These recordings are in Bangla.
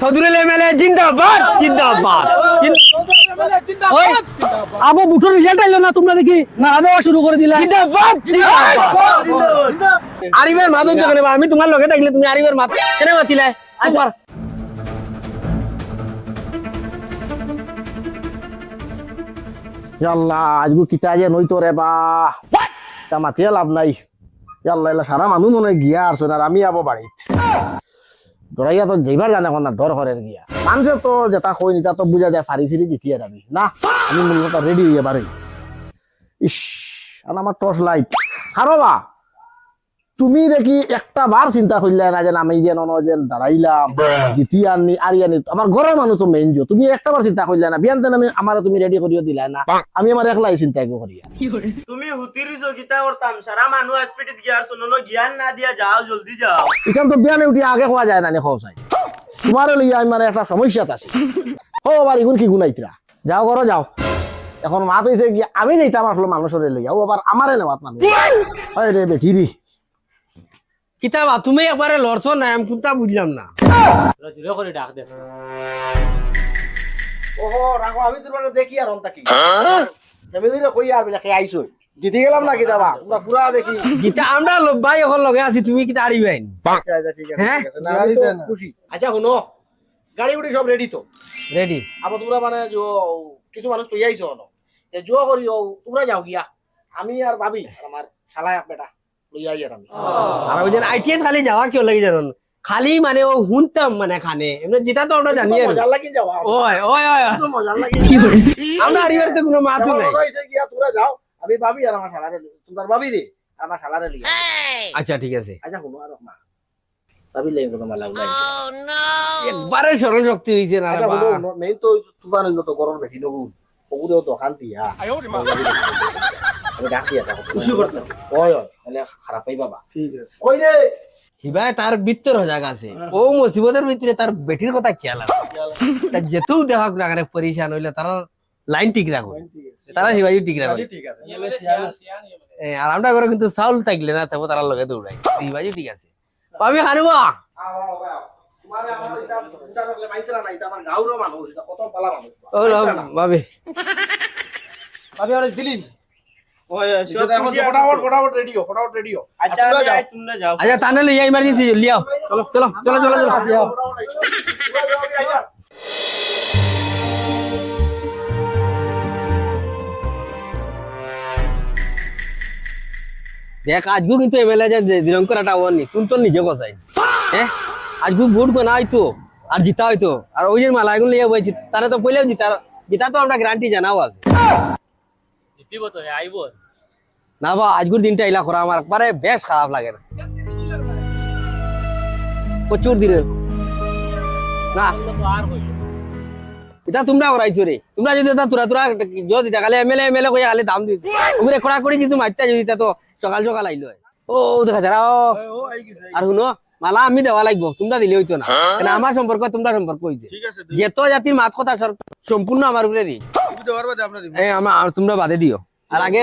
চৌধুরী এমএলএ জিন্দাবাদ জিন্দাবাদ। ওই আবু বুটোর রিজাল্ট আইলো না তোমরা দেখি না দেওয়া শুরু করে দিলা। জিন্দাবাদ জিন্দাবাদ। আরিফের মাত হইতো কেন? আমি তোমার লগে থাকলে তুমি আরিফের মাত কেন মাতিলে? একবার ইয়াল্লা আজগু কিতা যে নইতো রে বা তা মাতিয়ে লাভ নাই। ইয়াল্লা এলা সারা মানুষ মনে হয় গিয়া আসছে আর আমি আবো বাড়িত ডরাইয়া তো যেবার জানে না ডর হরের গিয়া মানুষে তো যেটা কই নিতা তো বুঝা যায় ফারি সিরি জিতিয়া যাবি না। আমি মূলত রেডি হইয়া বারই। ইস আর আমার টর্চ লাইট খারবা তুমি দেখি একটা বার চিন্তা করলে না যে আমি যেন যেন দাঁড়াইলাম জিতিয়া আনি আরি আনি আমার ঘরের মানুষ তো মেইন তুমি একটা বার চিন্তা করলে না বিয়ান আমি আমার তুমি রেডি করিও দিলা না। আমি আমার একলাই চিন্তা করিয়া তুমি হুতিরিছো কিতা করতাম সারা মানুষ হসপিটাল গিয়ার শুনো জ্ঞান না দিয়া যাও জলদি যাও। এখান তো বিয়ানে উঠি আগে খাওয়া যায় না নি খাওয়া চাই তোমার লইয়া আমি মানে একটা সমস্যাত আছি। ও আবার ইগুন কি গুনাইতরা যাও করো যাও এখন মাত হইছে কি আমি যাইতাম আসলে মানুষের লইয়া ও আবার আমারে নেওয়াত মানুষ হয় রে বেঠিরি কিতাবা তুমি একবারে লড়ছো না আমি কোনটা বুঝলাম না। জোরে করে ডাক দে। ওহো রাখো আমি তোর মানে দেখি আর অন্তা কি ফ্যামিলিরে কই আর বিলা খেয়ে আইছো জিতে গেলাম না কিতাবা তোমরা পুরা দেখি গীতা আমরা ভাই এখন লগে আছি তুমি কিতা আরিবেন? আচ্ছা আচ্ছা ঠিক আছে হ্যাঁ? ঠিক আছে না আমি তো খুশি। আচ্ছা শুনো গাড়ি উড়ি সব রেডি তো রেডি আবার তোমরা মানে কিছু মানুষ তো আইছো না যে জুয়া করি তোমরা যাও গিয়া আমি আর ভাবি আর আমার শালায় বেটা লইয়া আই আর আমি আর ওই দিন আইটিএস খালি যাওয়া কেউ লাগি জানো খালি মানে ও হুনতাম মানে খানে এমনি যেটা তো আমরা জানি আর মজা লাগি যাওয়া ওই ওই ওই তো মজা লাগি আমরা আরিবার তো কোনো মাতু নাই। হইছে গিয়া তোমরা যাও আমি ভাবি আর আমার শালারে তোমার ভাবি রে আমার শালারে লইয়া আচ্ছা ঠিক আছে আচ্ছা শুনো আর না ভাবি লাইন কথা মালা উলাই একবারে স্মরণ শক্তি হইছে না আচ্ছা বা। শুনো মেইন তো তুফান হইলো তো গরম বেশি নগু ওগুলো তো শান্তি হ্যাঁ আমি ডাকি এটা খুশি করতে ওই ওই তাহলে খারাপ পাই বাবা ঠিক আছে কই রে হিবায় তার ভিতর হজাগ আছে ও মুসিবতের ভিতরে তার বেটির কথা খেয়াল আছে তা যেতেও দেখাক না করে পরিশান হইলে তারা লাইন ঠিক রাখো তারা হিবাই ঠিক রাখো ঠিক আছে আর আমরা করে কিন্তু চাউল থাকলে না তবে তারা লগে দৌড়াই হিবাই ঠিক আছে পাবি হারবা তোমারে আমার এটা উঠা রাখলে মাইতরা নাই আমার গাউরো মানুষ এটা কত পালা মানুষ ও ভাবি ভাবি আর দিলিস ওই সব এখন ফটাফট রেডিও আচ্ছা তোমরা যাও। আচ্ছা তাহলে লিয়া ইমার্জেন্সি লিয়াও চলো চলো চলো চলো চলো দেখ আজগু কিন্তু এমএলএ যে দিলঙ্কর একটা ওনি তুমি তো নিজে কথাই হ্যাঁ আজগু ভোট বানাই তো আর জিতা হইতো আর ওই যে মালা এগুলো লিয়ে বইছি তারা তো পইলেও জিতা তো আমরা গ্যারান্টি জানাও আছে জিতিব তো আইব না বা আজগুর দিনটা এলা করা আমার একবারে বেশ খারাপ লাগে না প্রচুর দিনে না আর হইল এটা তোমরা করাইছো রে তোমরা যদি এটা তোরা তোরা জো দিতা খালি এমএলএ কইয়া খালি দাম দিছ ওরে কড়া করি কিছু মাইতা যদি তা তো সকাল সকাল আইলো ও দেখা যারা ও আই গেছে আর শুনো মালা আমি দেওয়া লাগবো তোমরা দিলে হইতো না কারণ আমার সম্পর্ক তোমরা সম্পর্ক হইছে ঠিক আছে যেত জাতির মাত কথা সম্পূর্ণ আমার উপরে দি তুমি দেওয়ার বাদে আমরা দিব আমার তোমরা বাদে দিও আর আগে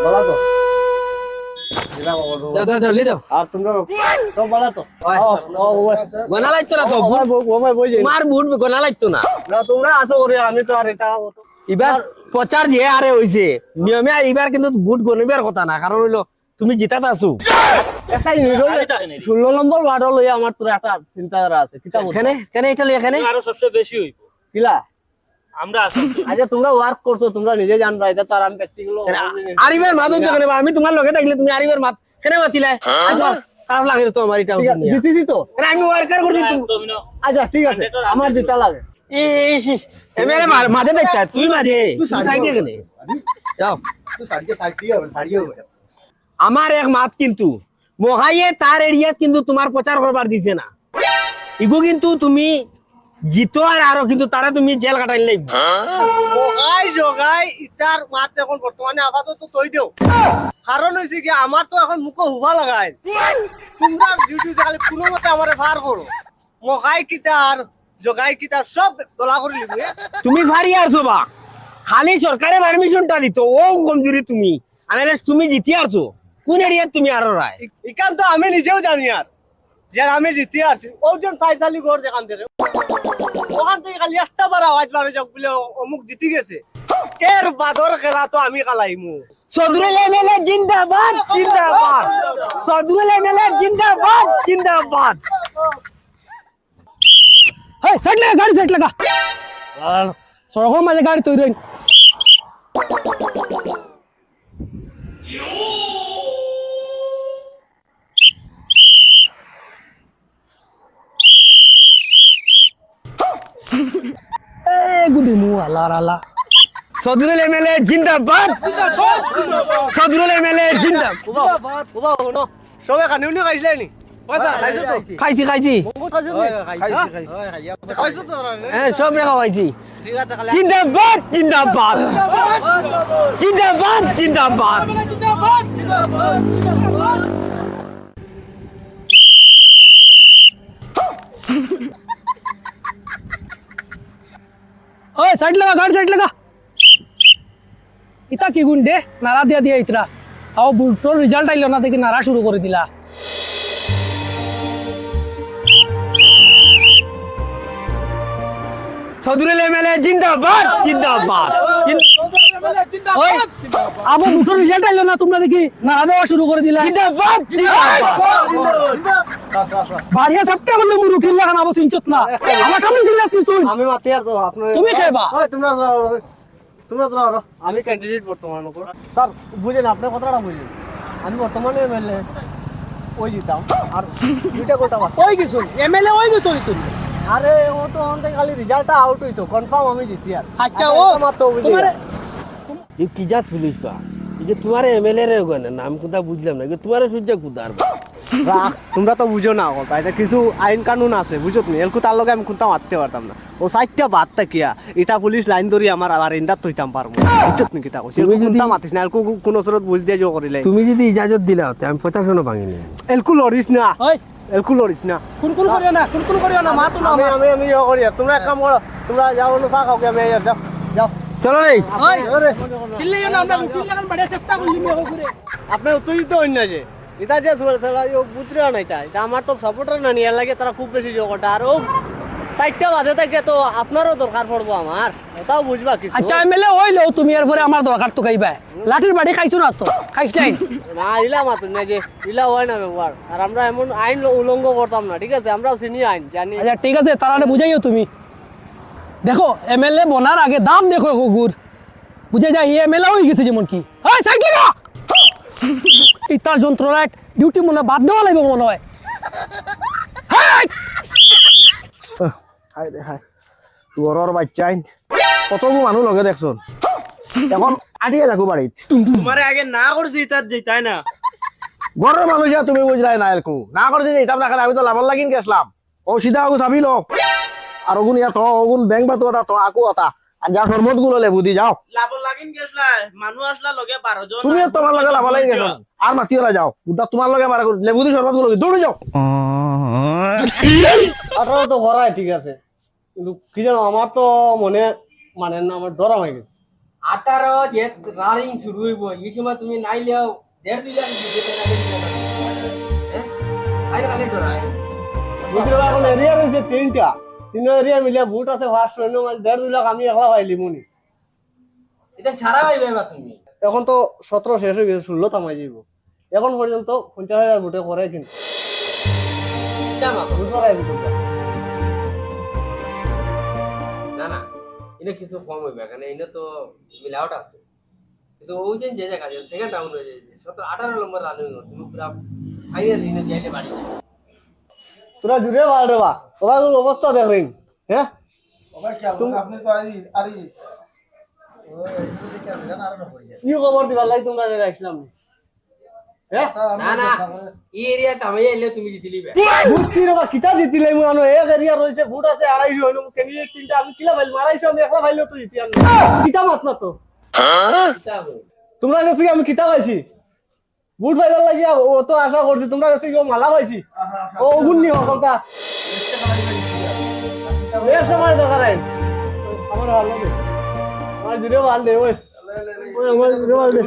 বলা তো জলদি দাও আর তোমরা তো বলা তো গোনা লাগতো না তো তোমার বুট গোনা লাগতো না না তোমরা আসো করে আমি তো আর এটা এবার প্রচার যে আরে হইছে নিয়মে এবার কিন্তু বুট গনিবার কথা না কারণ হইলো তুমি জিতাত আছো একটা 16 নম্বর ওয়ার্ড লই আমার তো একটা চিন্তাধারা আছে কিতা বলছো কেন এটা লিয়ে এখানে আরো সবচেয়ে বেশি হইব কিলা আমরা আচ্ছা তোমরা ওয়ার্ক করছো তোমরা নিজে জানবা এটা তো আর আমি প্র্যাকটিক্যাল আরিবের মাত হইতো কেন আমি তোমার লগে থাকলে তুমি আরিবের মাত কেন মাতিলে খারাপ লাগে তো আমার এটা জিতেছি তো আমি ওয়ার্কার করছি তুমি আচ্ছা ঠিক আছে আমার জিতা লাগে ইস এমএলএ মাঝে দেখতা তুই মাঝে তুই সাইডে গেলে যাও তুই সাড়িয়ে হবে আমার এক মাত কিন্তু মহাইয়ে তার এরিয়াত কিন্তু তোমার প্রচার করবার দিছে না ইগো কিন্তু তুমি জিতো আর আরো কিন্তু তারা তুমি জেল কাটাই লাগবে জগাই ইটার মাত এখন বর্তমানে আপাতত তৈ দেও কারণ হইছে কি আমার তো এখন মুখ হুবা লাগাই তোমরা ডিউটি খালি কোনো মতে আমারে ভার করো মগাই কিটা আর জগাই কিতা সব দলা করে লিবু তুমি ফারি আরছো বা খালি সরকারে পারমিশনটা দিত ও কমজুরি তুমি আনাইলে তুমি জিতি আরছো কোন এরিয়া তুমি আরো রায় ইকান তো আমি নিজেও জানি আর যে আমি জিতি আছি ওজন সাইসালি ঘর যেখান থেকে ওখান থেকে খালি একটা বার আওয়াজ বাড়ে যাক বলে অমুক জিতি গেছে এর বাদর খেলা তো আমি খেলাইমু সদরুল এমএলএ জিন্দাবাদ জিন্দাবাদ সদরুল এমএলএ জিন্দাবাদ জিন্দাবাদ হেই সাইড লাগা গাড়ি সাইড লাগা সড়কের মাঝে গাড়ি তৈরি হইন। গুদি মু আল্লাহ আল্লাহ সদরুল এমএলএ জিন্দাবাদ সদরুল এমএলএ জিন্দাবাদ শুনো সবে কানি উনি খাইছিলে নি পয়সা খাইছো তো খাইছি খাইছি খাইছো তো হ্যাঁ সব রেখা খাইছি ঠিক আছে খালি জিন্দাবাদ জিন্দাবাদ জিন্দাবাদ জিন্দাবাদ ওই সাইড লাগা গাড়ি সাইড লাগা ইতা কি গুন্ডে নারা দিয়া দিয়া ইতরা আও বুটোর রেজাল্ট আইলো না দেখি নারা শুরু করে দিলা সদরুল এমএলএ জিন্দাবাদ জিন্দাবাদ ওই আবু বুটোর রেজাল্ট আইলো না তোমরা দেখি নারা দেওয়া শুরু করে দিলা জিন্দাবাদ জিন্দাবাদ বাড়িয়া সবটা বললে মুরু কিল্লা খান আবু সিনচত না আমার সামনে চিল্লাছিস তুই আমি মাতি আর তো আপনার তুমি খাইবা ওই তোমরা ধরো আমি ক্যান্ডিডেট বর্তমান উপর স্যার বুঝেন আপনি কথাটা বুঝেন আমি বর্তমানে এমএলএ ওই জিতাম আর দুইটা কথা ওই কিছু এমএলএ ওই কিছু তুমি আরে ও তো অন্তে খালি রেজাল্টটা আউট হইতো কনফার্ম আমি জিতি আর আচ্ছা ও তোমার ये की जात पुलिस बा ये तुम्हारे एमएलए रे गने नाम कुदा बुझलाम ना ये तुम्हारे সুজ্জা কুদার বা রাখ তোমরা তো বুঝো না কথা এটা কিছু আইন কানুন আছে বুঝত নি এলকু তার লগে আমি কোনটা মারতে পারতাম না ও সাইডটা বাদটা কিয়া এটা পুলিশ লাইন ধরি আমার আবার ইন্দাত তৈতাম পারবো বুঝত নি কিতা কইছি তুমি যদি- কোনটা মাতিস না এলকু কোন সরত বুঝ দিয়ে জো করিলে তুমি যদি ইজাজত দিলা হতে আমি 50 ভাঙিনি এলকু লড়িস না ওই এলকু লড়িস না কোন করিও না মা তো না আমি আমি আমি ইয়ে করি আর। তোমরা এক কাম করো তোমরা যাও না চা খাও আমি যাও যাও চলো রে ওই চিল্লাইও না আমরা উকিল লাগান বাড়িয়া চেষ্টা করলি মেও করে আপনি উত্তেজিত হইন না যে এটা যে বুঝরে না এটা আমার তো সাপোর্টার না নিয়ে লাগে তারা খুব বেশি জগটা আর ও সাইডটা বাজে থাকে তো আপনারও দরকার পড়বো আমার ওটাও বুঝবা কিছু আচ্ছা এমএলএ হইলো তুমি এরপরে আমার দরকার তো খাইবা লাঠির বাড়ি খাইছো না তো খাইছ নাই না ইলা মাতুন না যে ইলা হয় না ব্যবহার আর আমরা এমন আইন উল্লঙ্ঘ করতাম না ঠিক আছে আমরাও চিনি আইন জানি আচ্ছা ঠিক আছে তারারে বুঝাইও তুমি দেখো এমএলএ বনার আগে দাম দেখো গুড় বুঝে যায় এই এমএলএ হয়ে গেছে যেমন কি এই সাইড লাগা এই তার যন্ত্র রাইট ডিউটি মনে বাদ দেওয়া লাগবে মনে হয় হেই! হাই রে হাই গরর বাচ্চাইন কতগু মানুষ লগে দেখছন এখন আটিয়ে থাকো বাড়িত তোমারে আগে না করছি তার যেতাই না গরর মানুষ তুমি বুঝলাই না এরকম না করে দিন এটা না আমি তো লাভর লাগিন গেছিলাম ও সিধা ওগু চাবি লো আর ওগুন ইয়া তো ওগুন ব্যাংক বা তো আকু আতা আর যা ফরমত গুলো লেবু দি যাও লাভ লাগিন গেছলা মানুষ আসলা লগে 12 জন তুমি তোমার লগে লাভ লাগি গেছো আর মাতিও না যাও উদা তোমার লগে মারা লেবু দি শরবত গুলো দৌড়ে যাও আপনারা তো করাই ঠিক আছে কিন্তু কি জানো আমার তো মনে মানে না আমার ডরা হয়ে গেছে 18 যে রানিং শুরু হইব এই সময় তুমি নাইলেও 1.5 লাখ দিতে না হ্যাঁ আইরে খালি ডরাই বুঝলো এখন এরিয়া রয়েছে তিনটা তিন এরিয়া মিলে ভোট আছে ফার্স্ট রইল মানে 1.5 লাখ আমি একলা পাইলি মুনি এটা সারা হইবে বা তুমি এখন তো 17 শেষ হয়ে গেছে 16 থামাই যাইব এখন পর্যন্ত 50,000 ভোটে করে কিন্তু এটা মা বুঝতে পারাই কিন্তু না না এটা কিছু কম হইবে কারণ এটা তো মিলাওট আছে কিন্তু ওই যে যে জায়গা সেকেন্ড রাউন্ড হয়ে যায় 18 নম্বর রানিং তুমি পুরো ফাইনাল ইনে যাইলে বাড়ি তোরা জুড়ে মার রে বা সবাই অবস্থা দেখেন হ্যাঁ কি খবর দিবার লাই তোমরা রাখলাম হ্যাঁ না না এই এরিয়াতে আমি এলে তুমি জিতলিবে ভোট কি রবা কিতা জিতিলে মু আনো এক এরিয়া রইছে ভোট আছে 250 হইলো ক্যান্ডিডেট তিনটা আমি কিলা ভাইল 250 আমি একলা ভাইলো তো জিতি আনো কিতা মাত না তো কিতা হবে তোমরা কাছে আমি কিতা পাইছি ভোট ভাইবার লাগিয়া ও তো আশা করছি তোমরা কাছে কি মালা পাইছি ও গুণ নি হকলটা মেয়ের সময় দরকার নাই আমার ভালো লাগে আমার ভিডিও ভালো দে ওই ওই আমার ভিডিও ভালো দে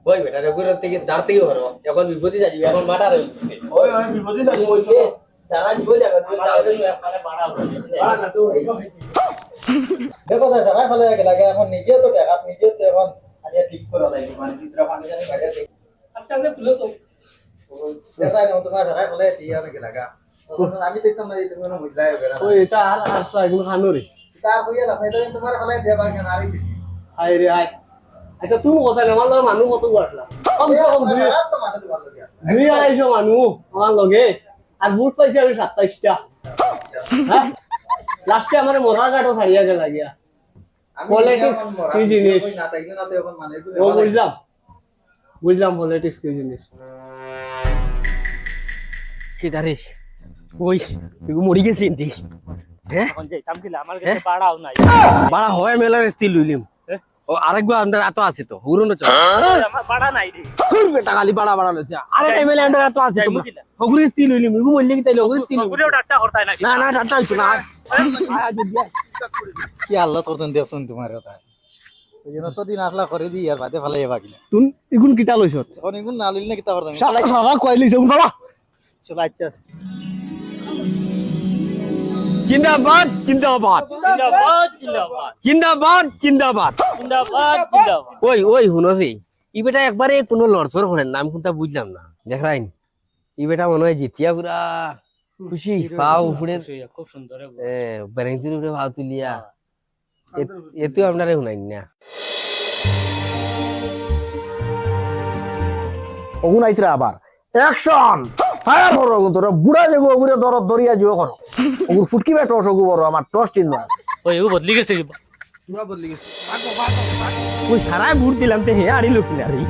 ওই বেটা রেগুলার থেকে দাঁড় থেকে হলো এখন বিপত্তি যাবি এখন মাটা রইছে ওই বিপদে যাই ওই সারা জীবন যাবে দেখো না সারা ফেলে লাগে এখন নিজে তো টাকা নিজে তো এখন আগে ঠিক করে লাগবে মানে ভিতরে পানি জানি বাইরে থেকে আস্তে আস্তে খুলে সব দেখাই না তোমার সারা ফেলে দিয়ে অনেক লাগা আমি দেখতাম না তুমি কোনো মহিলা হবে না ওই এটা আর আসা এগুলো খানো রে তার কইয়া না ফায়দা তোমার ফেলে দেবা কেন আর হাই রে হাই আচ্ছা তুমি কথা না আমার লগে মানুষ কত আসলা কমসে কম তো মাথা দিবা লাগিয়া 2-250 মানুষ আমার লগে আর বুট পাইছি আমি 27টা হ্যাঁ লাস্টে আমার মরার গাটো ছাড়িয়া গেল লাগিয়া পলিটিক্স কি জিনিস না তাইলে না তো এখন মানে ও বুঝলাম পলিটিক্স কি জিনিস সিদারে ওই এগু মরি গেছি এনতি হ্যাঁ এখন যাইতাম কিলা আমার কাছে পাড়াও নাই বাড়া হয় মেলার স্টিল লইলিম ও আরেকবার আন্ডার এত আছে তো হুরুন চল আমার পাড়া নাই রে খুব বেটা খালি বাড়া বাড়া লইছে আরে এমএলএ আন্ডার এত আছে তো ওগুরি স্টিল লইলিম এগু মরলি কি তাইলে ওগুরি স্টিল পুরো ডাটা হরতাই না না না টাটা হইতো না কি আল্লাহ তোর দেব শুন তোমার কথা ওই জন্য তো দিন আসলা করে দি আর বাদে ফেলে যাবা কিনা তুই ইগুন কিতা লইছত এখন এগুন না লিল না কিতা করতাম শালা শালা কই লইছ বাবা চলো আচ্ছা জিন্দাবাদ জিন্দাবাদ জিন্দাবাদ জিন্দাবাদ জিন্দাবাদ জিন্দাবাদ জিন্দাবাদ জিন্দাবাদ ওই ওই হুনো রে ই বেটা একবারে কোনো লড়ছর করেন নাম কোনটা বুঝলাম না দেখাইন ই বেটা মনে হয় জিতিয়া পুরা খুশি পাও উপরে খুব সুন্দর ব্যারেন্সির উপরে ভাও তুলিয়া এতেও আপনারা শুনাইন না ওগুন আইতরা আবার অ্যাকশন ফায়ার করো ওগুন তোরা বুড়া যাবো ওগুরে দরদ দরিয়া যাবো করো ওগুর ফুটকি বে টস ওগু বড় আমার টস চিহ্ন ওই ও বদলি গেছে ওই সারাই ভোট দিলাম তে হে আড়ি লোক না রে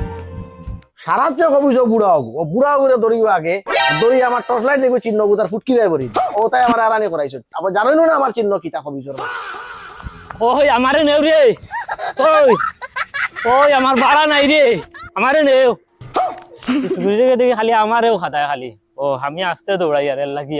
সারা চেয়ে কবি সব বুড়া ওগু ও বুড়া ওগুরে দরিব আগে দরি আমার টস লাইট দেখো চিহ্ন ওগু তার ফুটকি বে বরি ও তাই আমার আরানি করাইছ আবার জানোই না আমার চিহ্ন কিতা কবি সর ওই আমারে নেও রে ওই ওই আমার বাড়া নাই রে আমারে নেও সিকিউরিটি দেখি খালি আমারেও খাতায় খালি ও আমি আসতে দৌড়াই আর লাগি